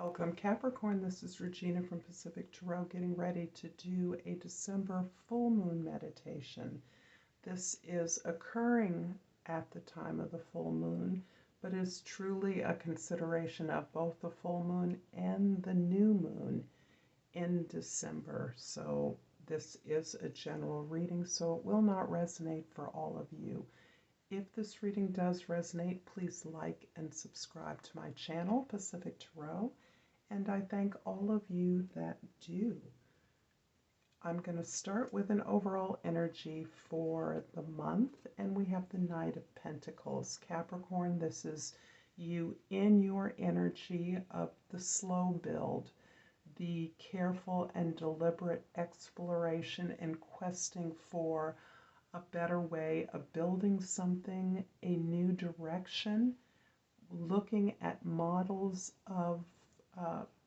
Welcome, Capricorn. This is Regina from Pacific Tarot getting ready to do a December full moon meditation. This is occurring at the time of the full moon, but is truly a consideration of both the full moon and the new moon in December. So this is a general reading, so it will not resonate for all of you. If this reading does resonate, please like and subscribe to my channel, Pacific Tarot. And I thank all of you that do. I'm going to start with an overall energy for the month, and we have the Knight of Pentacles. Capricorn, this is you in your energy of the slow build, the careful and deliberate exploration and questing for a better way of building something, a new direction, looking at models of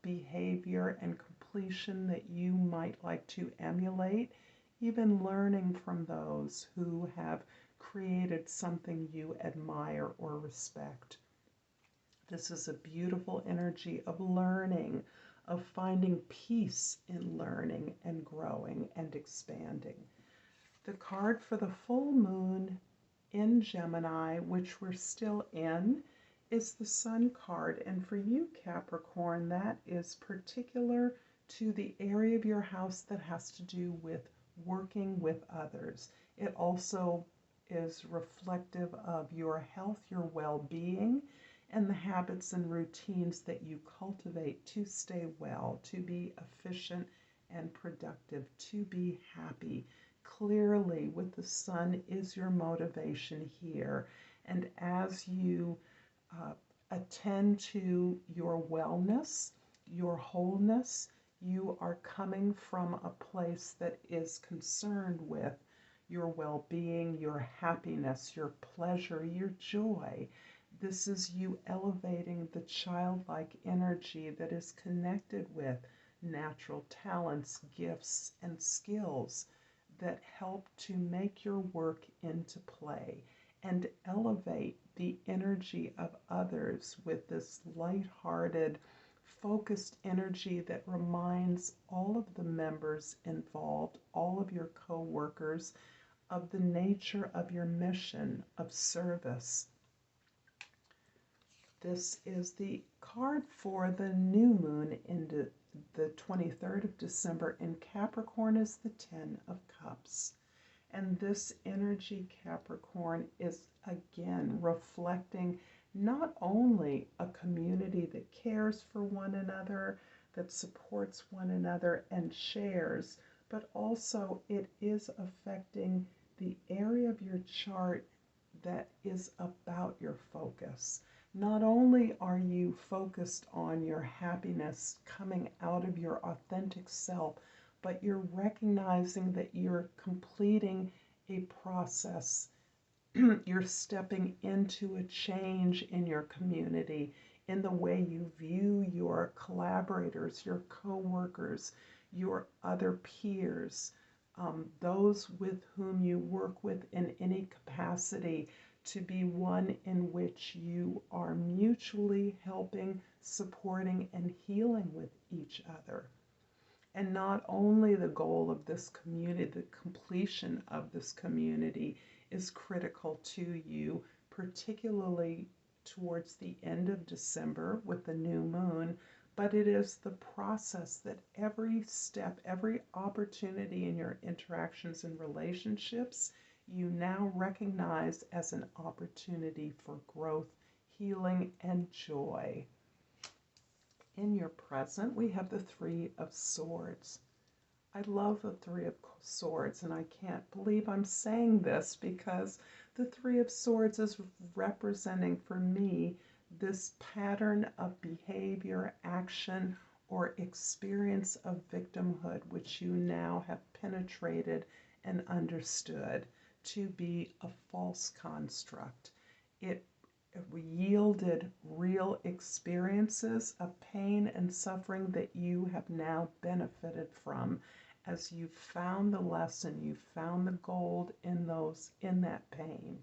behavior and completion that you might like to emulate, even learning from those who have created something you admire or respect. This is a beautiful energy of learning, of finding peace in learning and growing and expanding. The card for the full moon in Gemini, which we're still in, is the Sun card. And for you, Capricorn, that is particular to the area of your house that has to do with working with others. It also is reflective of your health, your well-being, and the habits and routines that you cultivate to stay well, to be efficient and productive, to be happy. Clearly, with the Sun is your motivation here. And as you attend to your wellness, your wholeness, you are coming from a place that is concerned with your well-being, your happiness, your pleasure, your joy. This is you elevating the childlike energy that is connected with natural talents, gifts, and skills that help to make your work into play and elevate the energy of others with this light-hearted, focused energy that reminds all of the members involved, all of your co-workers, of the nature of your mission of service. This is the card for the new moon in the 23rd of December in Capricorn is the Ten of Cups. And this energy, Capricorn, is again reflecting not only a community that cares for one another, that supports one another and shares, but also it is affecting the area of your chart that is about your focus. Not only are you focused on your happiness coming out of your authentic self, but you're recognizing that you're completing a process. You're stepping into a change in your community, in the way you view your collaborators, your co-workers, your other peers, those with whom you work with in any capacity, to be one in which you are mutually helping, supporting, and healing with each other. And not only the goal of this community, the completion of this community is critical to you, particularly towards the end of December with the new moon, but it is the process that every step, every opportunity in your interactions and relationships, you now recognize as an opportunity for growth, healing, and joy. In your present, we have the Three of Swords. I love the Three of Swords, and I can't believe I'm saying this because the Three of Swords is representing for me this pattern of behavior, action, or experience of victimhood, which you now have penetrated and understood to be a false construct. It yielded real experiences of pain and suffering that you have now benefited from as you found the lesson, you found the gold in that pain.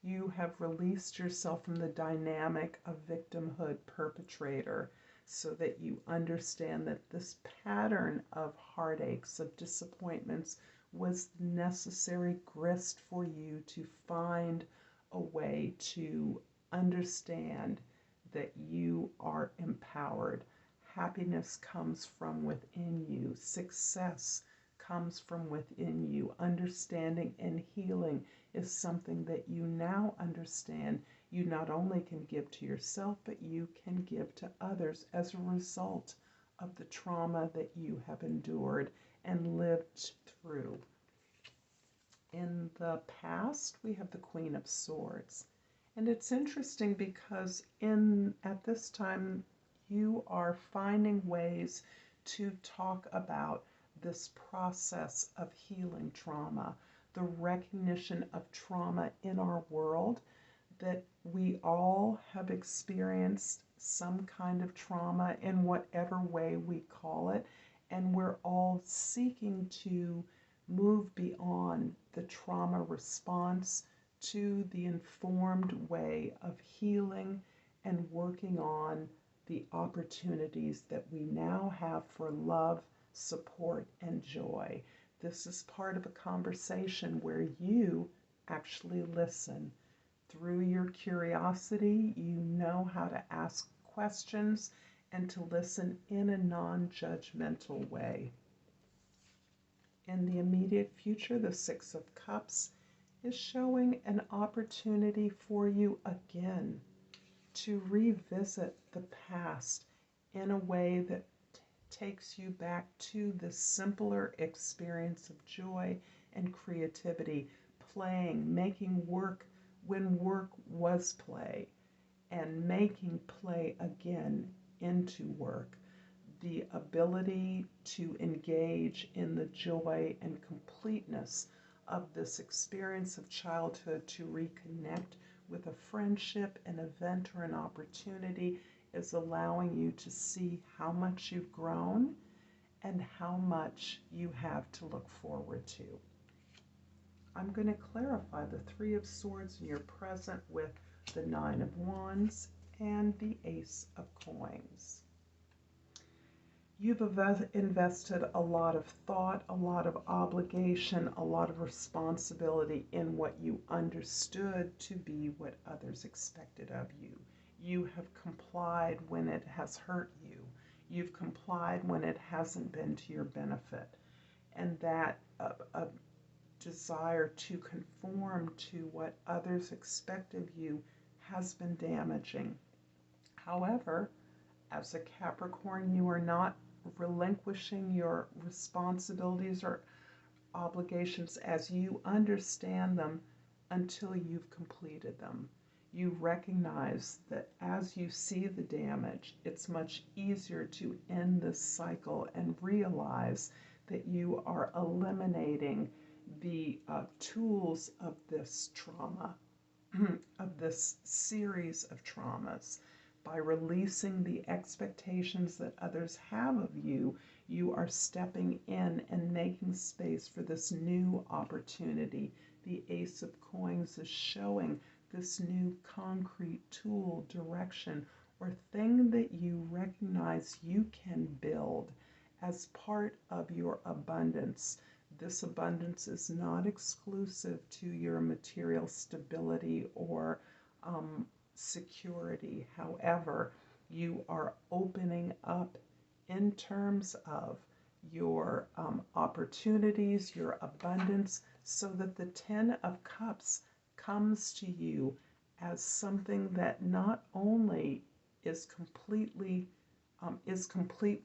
You have released yourself from the dynamic of victimhood perpetrator so that you understand that this pattern of heartaches, of disappointments, was necessary grist for you to find a way to understand that you are empowered. Happiness comes from within you. Success comes from within you. Understanding and healing is something that you now understand you not only can give to yourself, but you can give to others as a result of the trauma that you have endured and lived through. In the past, we have the Queen of Swords. And it's interesting because at this time, you are finding ways to talk about this process of healing trauma, the recognition of trauma in our world, that we all have experienced some kind of trauma in whatever way we call it, and we're all seeking to move beyond the trauma response to the informed way of healing and working on the opportunities that we now have for love, support, and joy. This is part of a conversation where you actually listen. Through your curiosity, you know how to ask questions and to listen in a non-judgmental way. In the immediate future, the Six of Cups is showing an opportunity for you again to revisit the past in a way that takes you back to the simpler experience of joy and creativity, playing, making work when work was play, and making play again into work. The ability to engage in the joy and completeness of this experience of childhood, to reconnect with a friendship, an event, or an opportunity is allowing you to see how much you've grown and how much you have to look forward to. I'm going to clarify the Three of Swords in your present with the Nine of Wands and the Ace of Coins. You've invested a lot of thought, a lot of obligation, a lot of responsibility in what you understood to be what others expected of you. You have complied when it has hurt you. You've complied when it hasn't been to your benefit. And that desire to conform to what others expect of you has been damaging. However, as a Capricorn, you are not relinquishing your responsibilities or obligations as you understand them until you've completed them. You recognize that as you see the damage, it's much easier to end this cycle and realize that you are eliminating the tools of this trauma, of this series of traumas. By releasing the expectations that others have of you, you are stepping in and making space for this new opportunity. The Ace of Coins is showing this new concrete tool, direction, or thing that you recognize you can build as part of your abundance. This abundance is not exclusive to your material stability or security. However, you are opening up in terms of your opportunities, your abundance, so that the Ten of Cups comes to you as something that not only is complete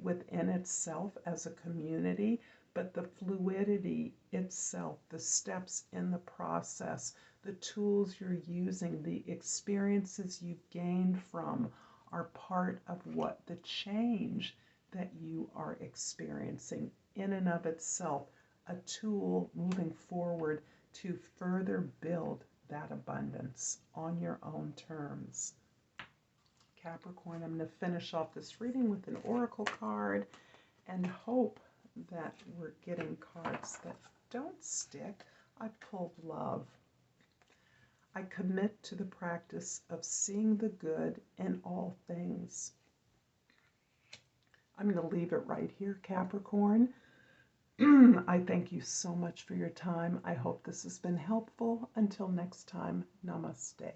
within itself as a community, but the fluidity itself, the steps in the process, the tools you're using, the experiences you've gained from are part of what the change that you are experiencing in and of itself, a tool moving forward to further build that abundance on your own terms. Capricorn, I'm going to finish off this reading with an oracle card and hope that we're getting cards that don't stick. I pulled love. I commit to the practice of seeing the good in all things. I'm going to leave it right here, Capricorn. I thank you so much for your time. I hope this has been helpful. Until next time, namaste.